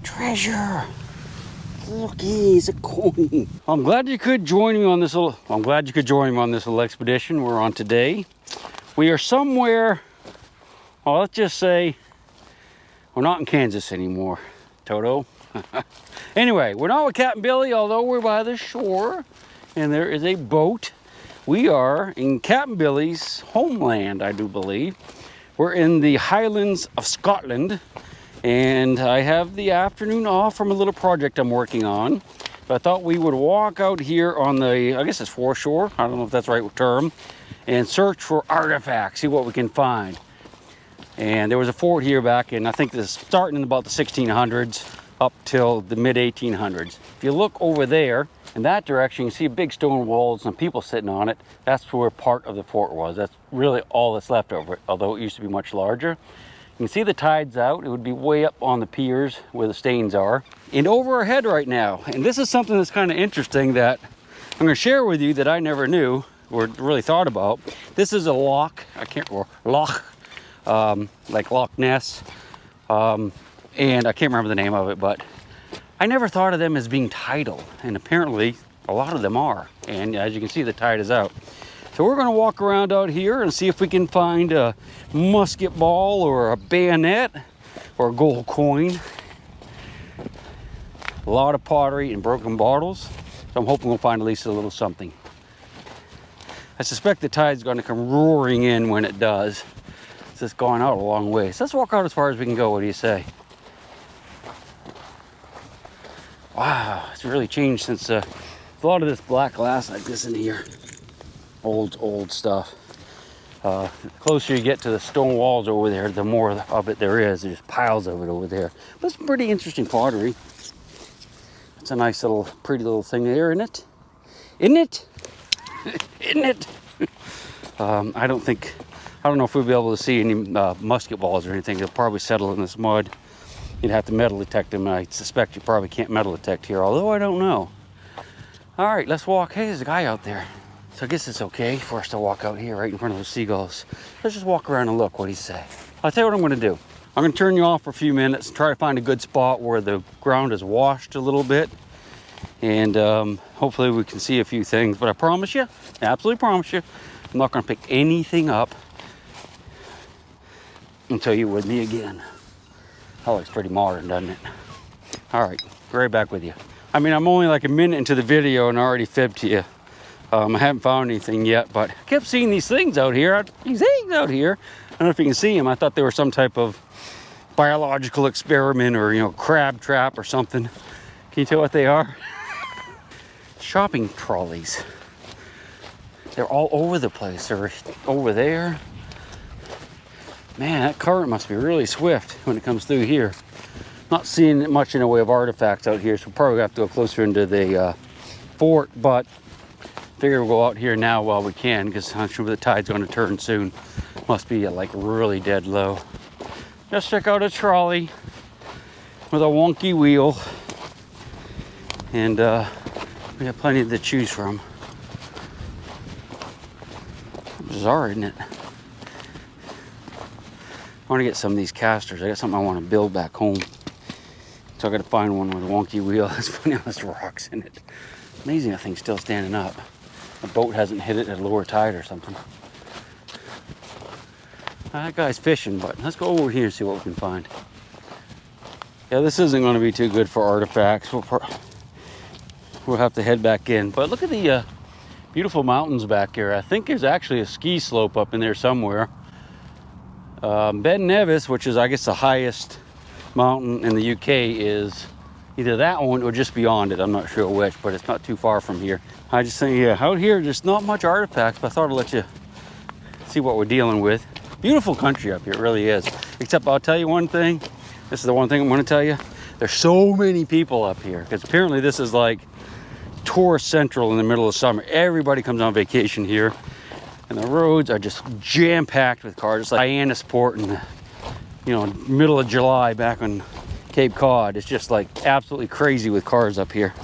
Treasure. Look, he's a coin. I'm glad you could join me on this little expedition we're on today. We are somewhere, well, let's just say we're not in Kansas anymore, Toto. Anyway, we're not with Captain Billy, although we're by the shore and there is a boat. We are in Captain Billy's homeland, I do believe. We're in the Highlands of Scotland. And I have the afternoon off from a little project I'm working on. But I thought we would walk out here on the, I guess it's foreshore, I don't know if that's the right term, and search for artifacts, see what we can find. And there was a fort here back in, I think this starting in about the 1600s up till the mid 1800s. If you look over there in that direction, you see big stone walls and people sitting on it. That's where part of the fort was. That's really all that's left over it, although it used to be much larger. You can see the tides out. It would be way up on the piers where the stains are. And over our head right now, and this is something that's kind of interesting that I'm going to share with you that I never knew or really thought about. This is a loch, loch, like Loch Ness, and I can't remember the name of it, but I never thought of them as being tidal, and apparently a lot of them are. And as you can see, the tide is out. So we're going to walk around out here and see if we can find a musket ball or a bayonet or a gold coin. A lot of pottery and broken bottles. So I'm hoping we'll find at least a little something. I suspect the tide's going to come roaring in when it does. It's just gone out a long way. So let's walk out as far as we can go. What do you say? Wow, it's really changed since a lot of this black glass like this in here. Old stuff. The closer you get to the stone walls over there, the more of it there is. There's piles of it over there. But it's pretty interesting pottery. It's a nice little, pretty little thing there, isn't it? Isn't it? Isn't it? I don't know if we'll be able to see any musket balls or anything. They'll probably settle in this mud. You'd have to metal detect them. I suspect you probably can't metal detect here, although I don't know. All right, let's walk. Hey, there's a guy out there. So I guess it's okay for us to walk out here right in front of those seagulls. Let's just walk around and look. What do you say? I'll tell you what I'm going to do. I'm going to turn you off for a few minutes and try to find a good spot where the ground is washed a little bit. And hopefully we can see a few things. But I promise you, absolutely promise you, I'm not going to pick anything up until you're with me again. That looks pretty modern, doesn't it? All right, right back with you. I mean, I'm only like a minute into the video and I already fibbed to you. I haven't found anything yet, but I kept seeing these things out here. I don't know if you can see them. I thought they were some type of biological experiment or, crab trap or something. Can you tell what they are? Shopping trolleys. They're all over the place. They're over there. Man, that current must be really swift when it comes through here. Not seeing much in the way of artifacts out here, so we'll probably have to go closer into the fort, but figure we'll go out here now while we can, because I'm sure the tide's going to turn soon. Must be like really dead low. Just check out a trolley with a wonky wheel, and we have plenty to choose from. Bizarre, isn't it? I want to get some of these casters. I got something I want to build back home, so I got to find one with a wonky wheel. It's funny how there's rocks in it. Amazing that thing's still standing up. The boat hasn't hit it at a lower tide or something. That guy's fishing, but let's go over here and see what we can find. Yeah, this isn't going to be too good for artifacts. We'll have to head back in. But look at the beautiful mountains back here. I think there's actually a ski slope up in there somewhere. Ben Nevis, which is, I guess, the highest mountain in the UK, is either that one or just beyond it. I'm not sure which, but it's not too far from here. I just think, yeah, out here, there's not much artifacts, but I thought I'd let you see what we're dealing with. Beautiful country up here, it really is. Except I'll tell you one thing. This is the one thing I'm going to tell you. There's so many people up here, because apparently this is like tourist central in the middle of summer. Everybody comes on vacation here, and the roads are just jam-packed with cars. It's like Hyannisport in the middle of July back on Cape Cod. It's just like absolutely crazy with cars up here.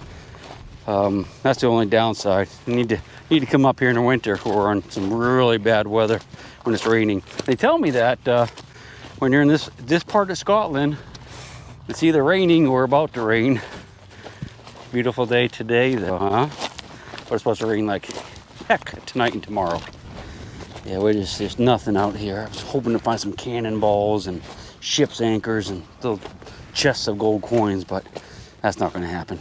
That's the only downside. You need to come up here in the winter, or we're on some really bad weather when it's raining. They tell me that when you're in this part of Scotland, It's either raining or about to rain. Beautiful day today though, huh? But it's supposed to rain like heck tonight and tomorrow. Yeah, there's nothing out here. I was hoping to find some cannonballs and ship's anchors and little chests of gold coins, but that's not going to happen.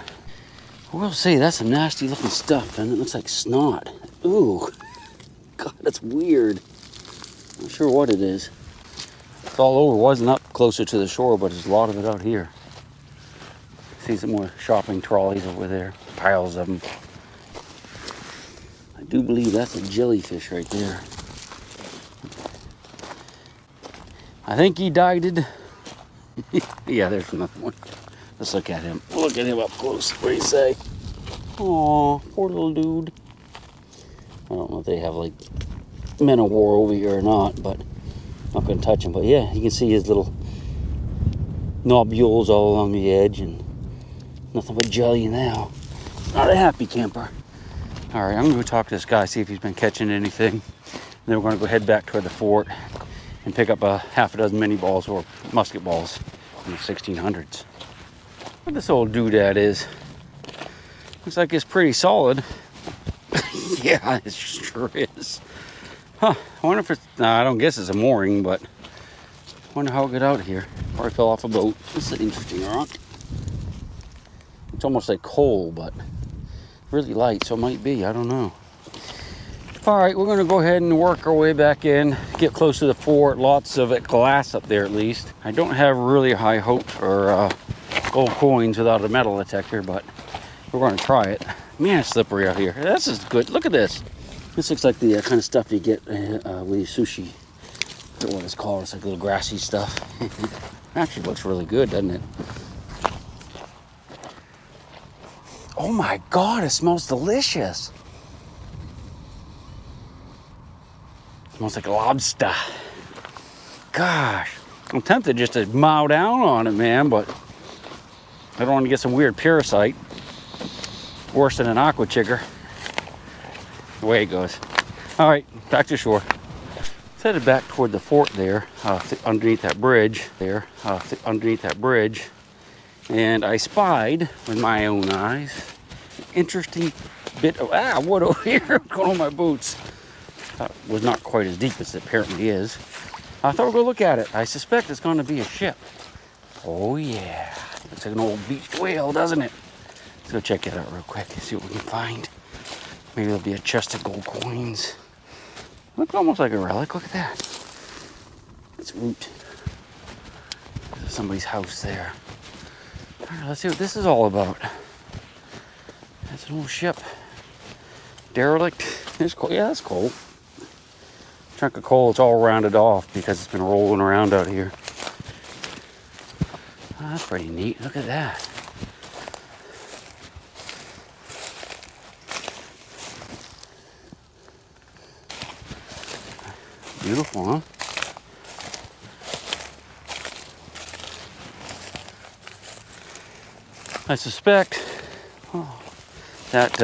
I will say, that's some nasty looking stuff, and it looks like snot. Ooh, God, that's weird. Not sure what it is. It's all over. It wasn't up closer to the shore, but there's a lot of it out here. See some more shopping trolleys over there, piles of them. I do believe that's a jellyfish right there. I think he died. Yeah, there's another one. Let's look at him. Look at him up close. What do you say? Aw, poor little dude. I don't know if they have like men of war over here or not, but I'm not going to touch him. But yeah, you can see his little nobules all along the edge and nothing but jelly now. Not a happy camper. All right, I'm going to go talk to this guy, see if he's been catching anything. And then we're going to go head back toward the fort and pick up a half a dozen mini balls or musket balls from the 1600s. What this old doodad is. Looks like it's pretty solid. Yeah, it sure is. Huh, I wonder if it's, I don't guess it's a mooring, but I wonder how it got out here. Or it fell off a boat. This is an interesting rock. It's almost like coal, but really light, so it might be, I don't know. All right, we're gonna go ahead and work our way back in, get close to the fort. Lots of glass up there at least. I don't have really high hopes for gold coins without a metal detector, but we're gonna try it. Man, it's slippery out here. This is good, look at this. This looks like the kind of stuff you get with your sushi. I don't know what it's called, it's like little grassy stuff. Actually looks really good, doesn't it? Oh my God, it smells delicious. Smells like lobster. Gosh, I'm tempted just to mow down on it, man, but I don't want to get some weird parasite. Worse than an aquachigger. The way it goes. All right, back to shore. Let's headed back toward the fort there, underneath that bridge there, underneath that bridge. And I spied with my own eyes an interesting bit of wood over here going on my boots. It was not quite as deep as it apparently is. I thought we'd go look at it. I suspect it's going to be a ship. Oh yeah, looks like an old beached whale, doesn't it? Let's go check it out real quick and see what we can find. Maybe there'll be a chest of gold coins. Looks almost like a relic. Look at that. It's root. There's somebody's house there. All right, let's see what this is all about. That's an old ship. Derelict. There's coal. Yeah, that's coal. Chunk of coal. It's all rounded off because it's been rolling around out here. Oh, that's pretty neat. Look at that. Beautiful, huh? I suspect that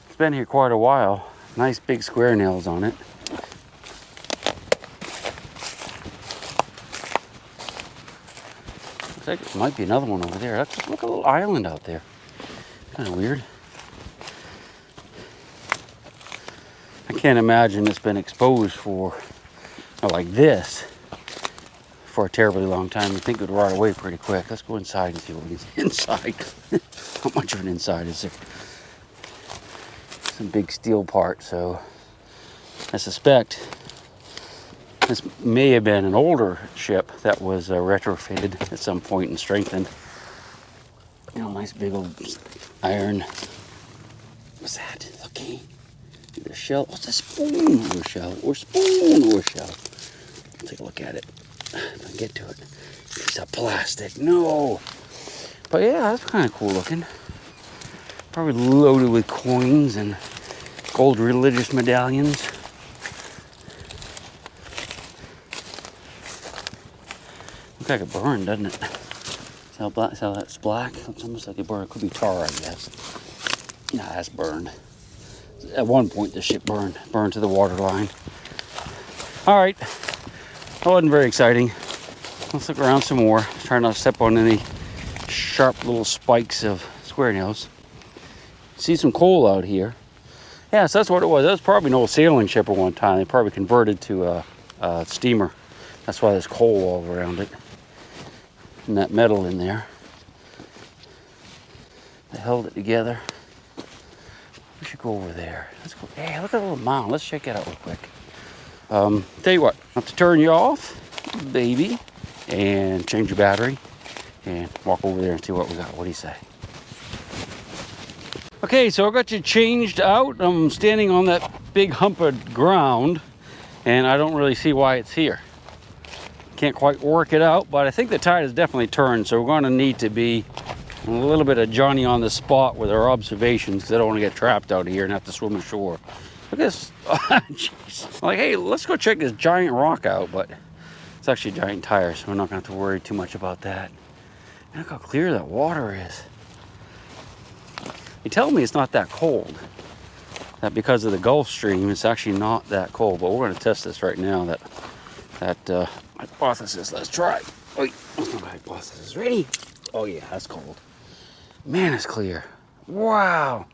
it's been here quite a while. Nice big square nails on it. Looks like there might be another one over there. Look at a little island out there. Kind of weird. I can't imagine it's been exposed for like this for a terribly long time. You think it would rot away pretty quick. Let's go inside and see what is inside. How much of an inside is there? Some big steel part, so I suspect this may have been an older ship that was retrofitted at some point and strengthened. You know, nice big old iron. What's that? Okay. The shell. What's a spoon or shell? Or spoon or shell? Take a look at it. If I can get to it. Piece of plastic. No. But yeah, that's kind of cool looking. Probably loaded with coins and gold religious medallions. Looks like a burn, doesn't it? See how that's black? It's almost like a burn. It could be tar, I guess. No, that's burned. At one point, the ship burned to the water line. All right, that wasn't very exciting. Let's look around some more. Try not to step on any sharp little spikes of square nails. See some coal out here. Yeah, so that's what it was. That was probably an old sailing ship at one time. They probably converted to a steamer. That's why there's coal all around it. And that metal in there. They held it together. We should go over there. Let's go. Hey, look at the little mound. Let's check it out real quick. Tell you what, I have to turn you off, baby, and change your battery, and walk over there and see what we got. What do you say? Okay, so I got you changed out. I'm standing on that big hump of ground, and I don't really see why it's here. Can't quite work it out, but I think the tide has definitely turned, so we're going to need to be a little bit of Johnny on the spot with our observations, because I don't want to get trapped out here and have to swim ashore. Look at this. Jeez. Like, hey, let's go check this giant rock out, but it's actually a giant tire, so we're not going to have to worry too much about that. And look how clear that water is. They tell me it's not that cold. That because of the Gulf Stream, it's actually not that cold. But we're going to test this right now. That hypothesis. Let's try. Wait, that's not my hypothesis. Ready? Oh yeah, that's cold. Man, it's clear. Wow.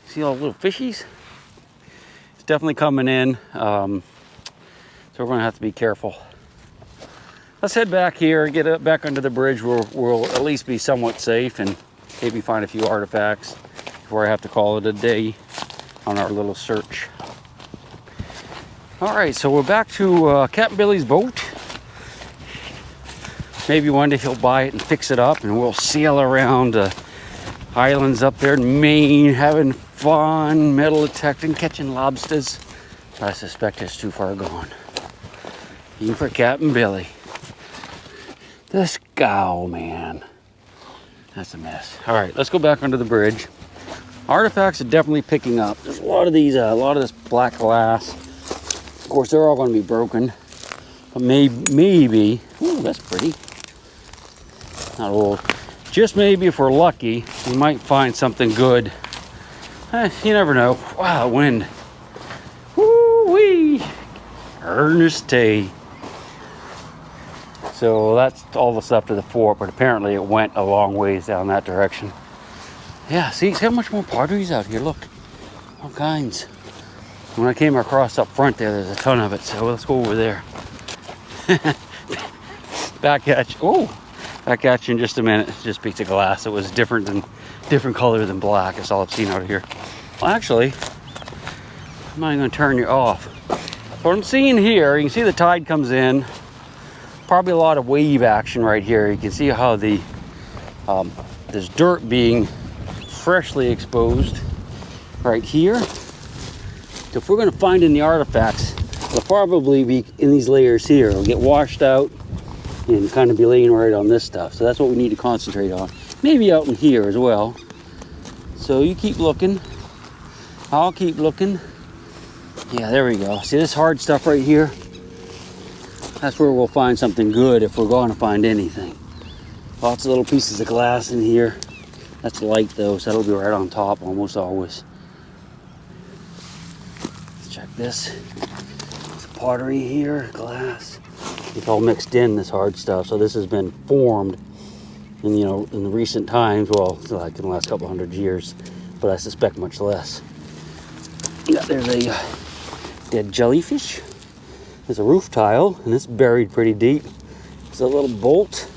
See all the little fishies? It's definitely coming in. So we're going to have to be careful. Let's head back here, get up back under the bridge where we'll at least be somewhat safe and maybe find a few artifacts before I have to call it a day on our little search. All right, so we're back to Captain Billy's boat. Maybe one day he'll buy it and fix it up, and we'll sail around islands up there in Maine, having fun, metal detecting, catching lobsters. But I suspect it's too far gone. Even for Captain Billy. The scow, man. That's a mess. All right, let's go back under the bridge. Artifacts are definitely picking up. There's a lot of these, a lot of this black glass. Of course, they're all going to be broken. But maybe, ooh, that's pretty. Not old. Just maybe if we're lucky, we might find something good. You never know. Wow, wind. Woo-wee. Earnest day. So that's all the stuff to the fort, but apparently it went a long ways down that direction. Yeah, see how much more pottery's out here. Look, all kinds. When I came across up front there's a ton of it. So let's go over there. Back at you. Oh, back at you in just a minute. It's just a piece of glass. It was different color than black. That's all I've seen out here. Well, actually, I'm not even going to turn you off. What I'm seeing here, you can see the tide comes in. Probably a lot of wave action right here. You can see how the there's dirt being freshly exposed right here. So if we're going to find any artifacts, it'll probably be in these layers here. It'll get washed out and kind of be laying right on this stuff. So that's what we need to concentrate on. Maybe out in here as well. So you keep looking. I'll keep looking. Yeah, there we go. See this hard stuff right here? That's where we'll find something good if we're going to find anything. Lots of little pieces of glass in here. That's light though, so that'll be right on top almost always. Let's check this. There's pottery here, glass. It's all mixed in, this hard stuff. So this has been formed in, in the recent times. Well, like in the last couple hundred years, but I suspect much less. Yeah, there's a dead jellyfish. There's a roof tile, and it's buried pretty deep. There's a little bolt.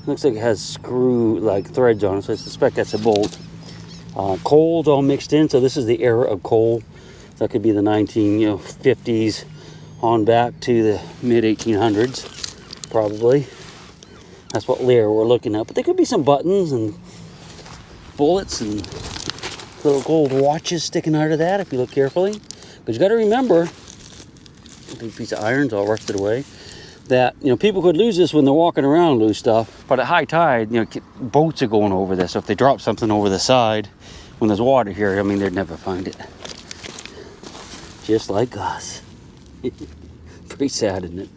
Looks like it has threads on it, so I suspect that's a bolt. Coal's all mixed in, so this is the era of coal. That could be the 1950s on back to the mid 1800s, probably. That's what layer we're looking at. But there could be some buttons and bullets and little gold watches sticking out of that if you look carefully. But you got to remember, a big piece of iron's all rusted away, that people could lose this when they're walking around, lose stuff. But at high tide, boats are going over this. So if they drop something over the side, when there's water here, I mean, they'd never find it. Just like us. Pretty sad, isn't it?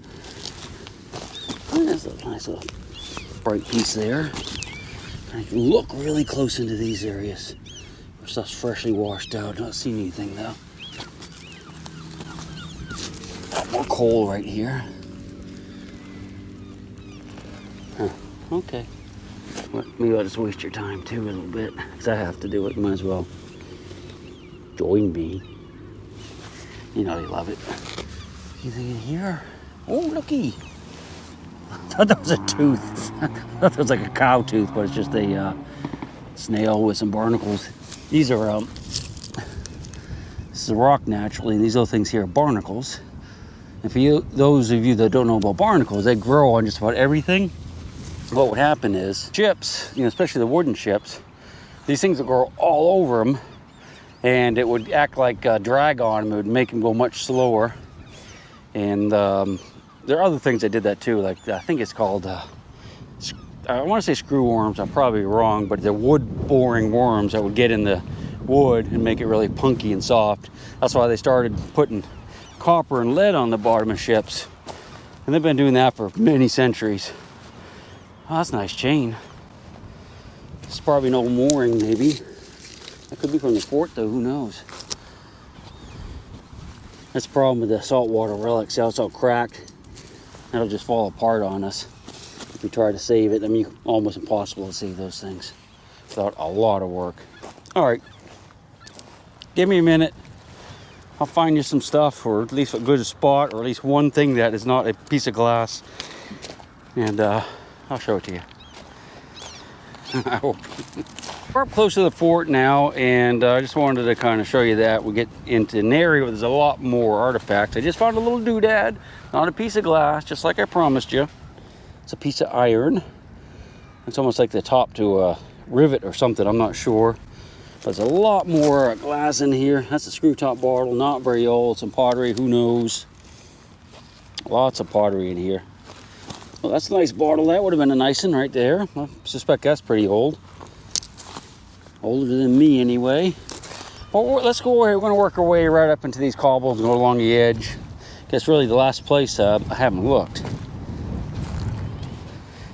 And there's a nice little bright piece there. I can look really close into these areas. Stuff's freshly washed out. Not seeing anything though. more coal right here. Huh. Okay. Well, maybe I'll just waste your time too a little bit, because I have to do it. You might as well join me. You know you love it. Anything in here? Oh, looky. I thought that was a tooth. I thought that was like a cow tooth, but it's just a snail with some barnacles. These are, this is a rock naturally. These little things here are barnacles. And for you, those of you that don't know about barnacles, they grow on just about everything. What would happen is chips, you know, especially the wooden chips, these things would grow all over them, and it would act like a drag on them. It would make them go much slower. And there are other things that did that too. Like I think it's called, I want to say screw worms. I'm probably wrong, but they're wood boring worms that would get in the wood and make it really punky and soft. That's why they started putting copper and lead on the bottom of ships, and they've been doing that for many centuries. Oh, that's a nice chain. It's probably no mooring, maybe. That could be from the fort, though. Who knows? That's the problem with the saltwater relics. See how it's all cracked? It'll just fall apart on us if we try to save it. I mean, almost impossible to save those things without a lot of work. All right, give me a minute. I'll find you some stuff, or at least a good spot, or at least one thing that is not a piece of glass, and I'll show it to you. I hope. We're up close to the fort now, and I just wanted to kind of show you that. We get into an area where there's a lot more artifacts. I just found a little doodad, not a piece of glass, just like I promised you. It's a piece of iron. It's almost like the top to a rivet or something, I'm not sure. There's a lot more glass in here. That's a screw top bottle, not very old. Some pottery, who knows. Lots of pottery in here. Well, that's a nice bottle. That would have been a nice one right there. I suspect that's pretty old. Older than me anyway. Well, let's go away. We're going to work our way right up into these cobbles and go along the edge. Guess really the last place I haven't looked.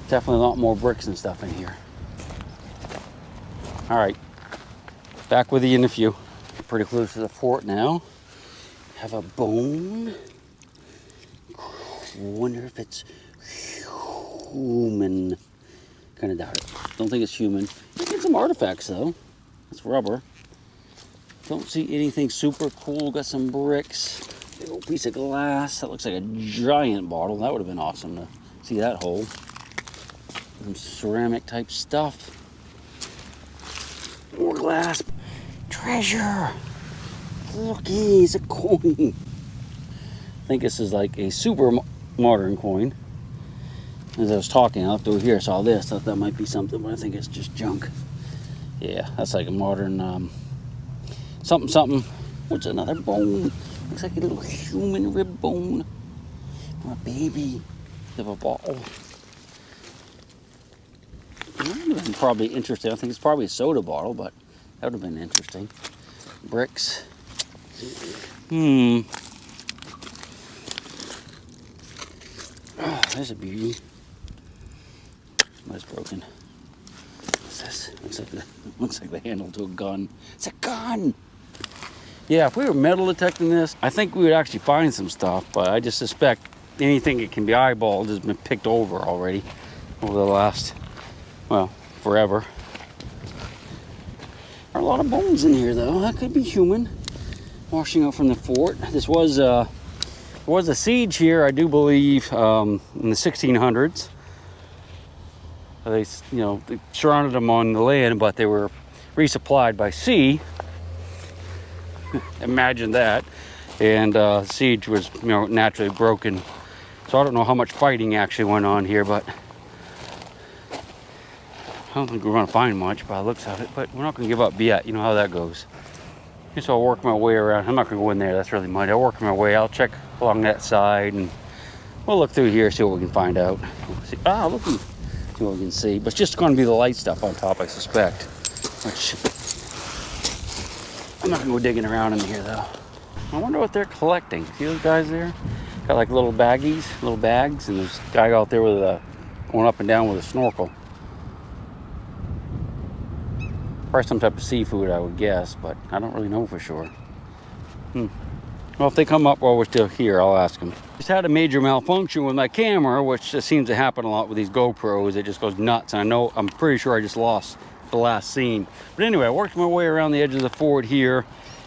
Definitely a lot more bricks and stuff in here. All right. Back with you in a few. Pretty close to the fort now. Have a bone. Wonder if it's human. Kind of doubt it. Don't think it's human. You get some artifacts though. It's rubber. Don't see anything super cool. Got some bricks. Big old piece of glass. That looks like a giant bottle. That would have been awesome to see that hole. Some ceramic type stuff. More glass. Treasure. Looky, it's a coin. I think this is like a super modern coin. As I was talking, I looked over here, saw this, thought that might be something, but I think it's just junk. Yeah, that's like a modern something. What's another bone? Looks like a little human rib bone. Or a baby of a bottle. That would have been probably interesting. I think it's probably a soda bottle, but that would have been interesting. Bricks. Oh, there's a beauty. What's broken? What's this? Looks like the handle to a gun. It's a gun! Yeah, if we were metal detecting this, I think we would actually find some stuff, but I just suspect anything that can be eyeballed has been picked over already over the last, well, forever. There are a lot of bones in here though. That could be human. Washing out from the fort. This was a siege here, I do believe, in the 1600s. They surrounded them on the land, but they were resupplied by sea. Imagine that. And siege was, naturally broken. So I don't know how much fighting actually went on here, but I don't think we're going to find much by the looks of it. But we're not going to give up yet. You know how that goes. So I'll work my way around. I'm not going to go in there. That's really muddy. I'll work my way. I'll check along that side, and we'll look through here, see what we can find out. See what we can see. But it's just going to be the light stuff on top, I suspect. Which I'm not going to go digging around in here, though. I wonder what they're collecting. See those guys there? Got like little baggies, little bags, and there's a guy out there with going up and down with a snorkel. Probably some type of seafood, I would guess, but I don't really know for sure. Well, if they come up while we're still here, I'll ask them. Just had a major malfunction with my camera, which just seems to happen a lot with these GoPros. It just goes nuts. And I'm pretty sure I just lost the last scene. But anyway, I worked my way around the edge of the ford here,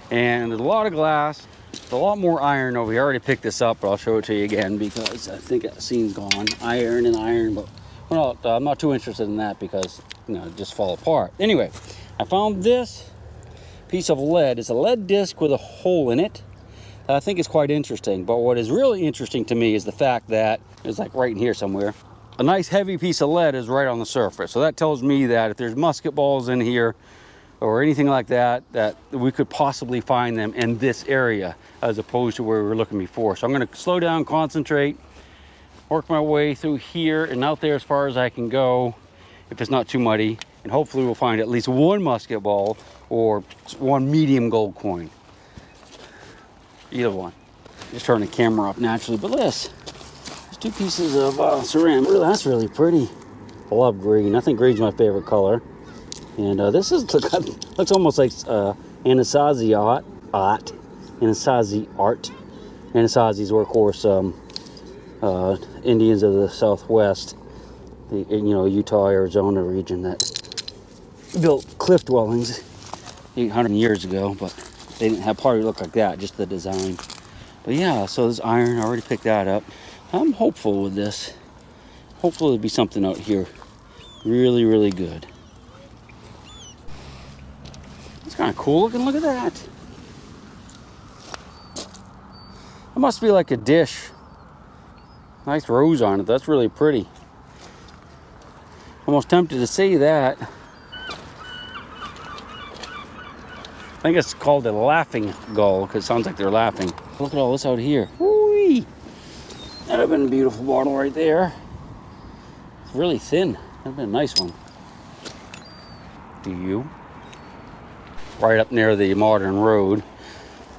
and there's a lot of glass. There's a lot more iron over here. I already picked this up, but I'll show it to you again because I think that scene's gone. Iron and iron, but well, I'm not too interested in that because, you know, it just fall apart. Anyway, I found this piece of lead. It's a lead disc with a hole in it. I think it's quite interesting, but what is really interesting to me is the fact that it's like right in here somewhere. A nice heavy piece of lead is right on the surface. So that tells me that if there's musket balls in here or anything like that, that we could possibly find them in this area as opposed to where we were looking before. So I'm going to slow down, concentrate, work my way through here and out there as far as I can go if it's not too muddy, and hopefully we'll find at least one musket ball or one medium gold coin. Either one. Just turn the camera off naturally, but there's two pieces of ceramic. That's really pretty. I love green. I think green's my favorite color. And this looks almost like Anasazi art. Anasazi art. Anasazis were, of course, Indians of the Southwest, Utah, Arizona region that built cliff dwellings 800 years ago, but they didn't have probably look like that, just the design. But yeah, so this iron, I already picked that up. I'm hopeful with this. Hopefully there'll be something out here really, really good. It's kind of cool looking, look at that. It must be like a dish. Nice rose on it, that's really pretty. Almost tempted to say that. I think it's called a laughing gull because it sounds like they're laughing. Look at all this out here. Whoo-wee. That'd have been a beautiful bottle right there. It's really thin. That'd been a nice one. Do you? Right up near the modern road.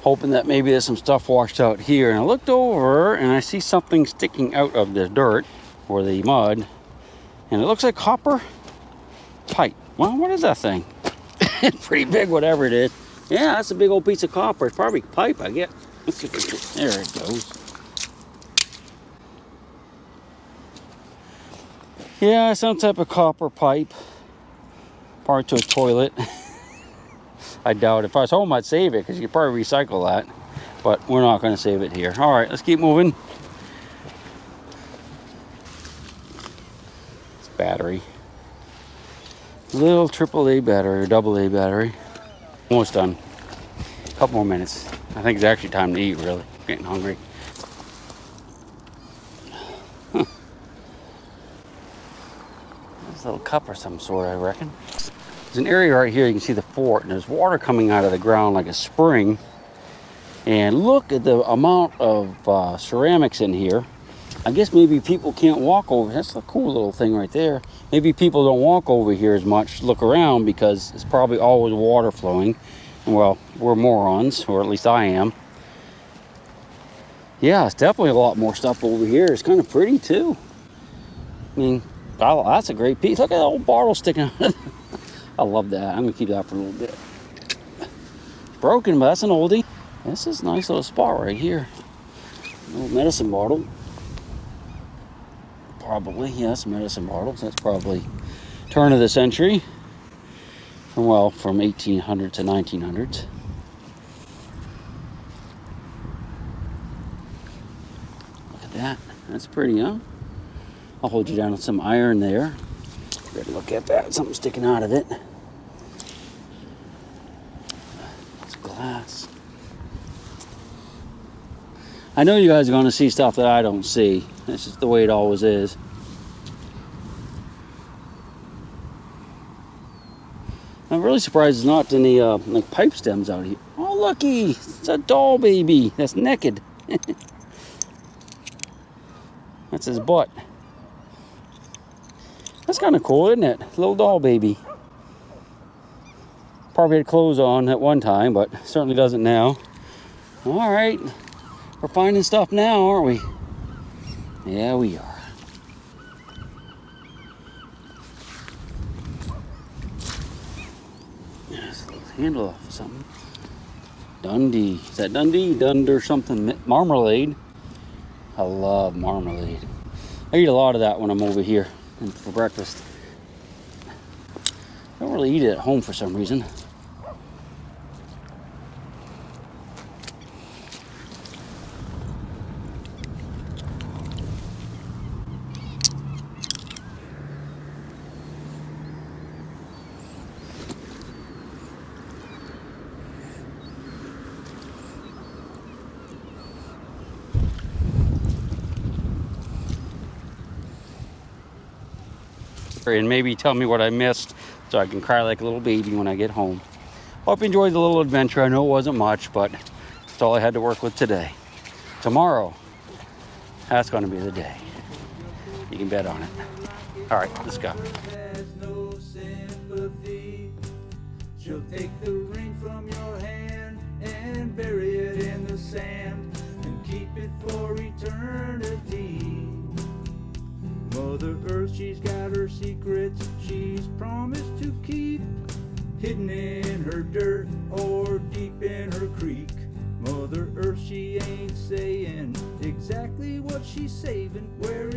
Hoping that maybe there's some stuff washed out here. And I looked over and I see something sticking out of the dirt or the mud. And it looks like copper pipe. Well, what is that thing? It's pretty big, whatever it is. Yeah, that's a big old piece of copper. It's probably pipe, I get. Let's see if it, there it goes. Yeah, some type of copper pipe. Probably to a toilet. I doubt it. If I was home, I'd save it because you could probably recycle that. But we're not going to save it here. All right, let's keep moving. It's battery. Little AAA battery or AA battery. Almost done. A couple more minutes. I think it's actually time to eat, really. I'm getting hungry. Huh. There's a little cup or some sort, I reckon. There's an area right here, you can see the fort, and there's water coming out of the ground like a spring. And look at the amount of ceramics in here. I guess maybe people can't walk over. That's a cool little thing right there. Maybe people don't walk over here as much, look around, because it's probably always water flowing. Well, we're morons, or at least I am. Yeah, it's definitely a lot more stuff over here. It's kind of pretty too. I mean, oh, that's a great piece. Look at that old bottle sticking out. I love that. I'm gonna keep that for a little bit. It's broken, but that's an oldie. This is a nice little spot right here. A little medicine bottle. Probably, yes, medicine bottles. That's probably turn of the century. Well, from 1800 to 1900s. Look at that. That's pretty, huh? I'll hold you down with some iron there. Good look at that. Something sticking out of it. It's glass. I know you guys are going to see stuff that I don't see. That's just the way it always is. I'm really surprised there's not any like pipe stems out here. Oh, looky! It's a doll baby that's naked. That's his butt. That's kind of cool, isn't it? Little doll baby. Probably had clothes on at one time, but certainly doesn't now. All right. We're finding stuff now, aren't we? Yeah, we are. There's a little handle off of something. Dundee. Is that Dundee? Dund or something? Marmalade. I love marmalade. I eat a lot of that when I'm over here and for breakfast. I don't really eat it at home for some reason. And maybe tell me what I missed so I can cry like a little baby when I get home. Hope you enjoyed the little adventure. I know it wasn't much, but it's all I had to work with today. Tomorrow, that's going to be the day. You can bet on it. All right, let's go. She'll take the ring from your hand and bury it in the sand and keep it for eternity. Mother Earth, she's got her secrets she's promised to keep, hidden in her dirt or deep in her creek. Mother Earth, she ain't saying exactly what she's saving, where it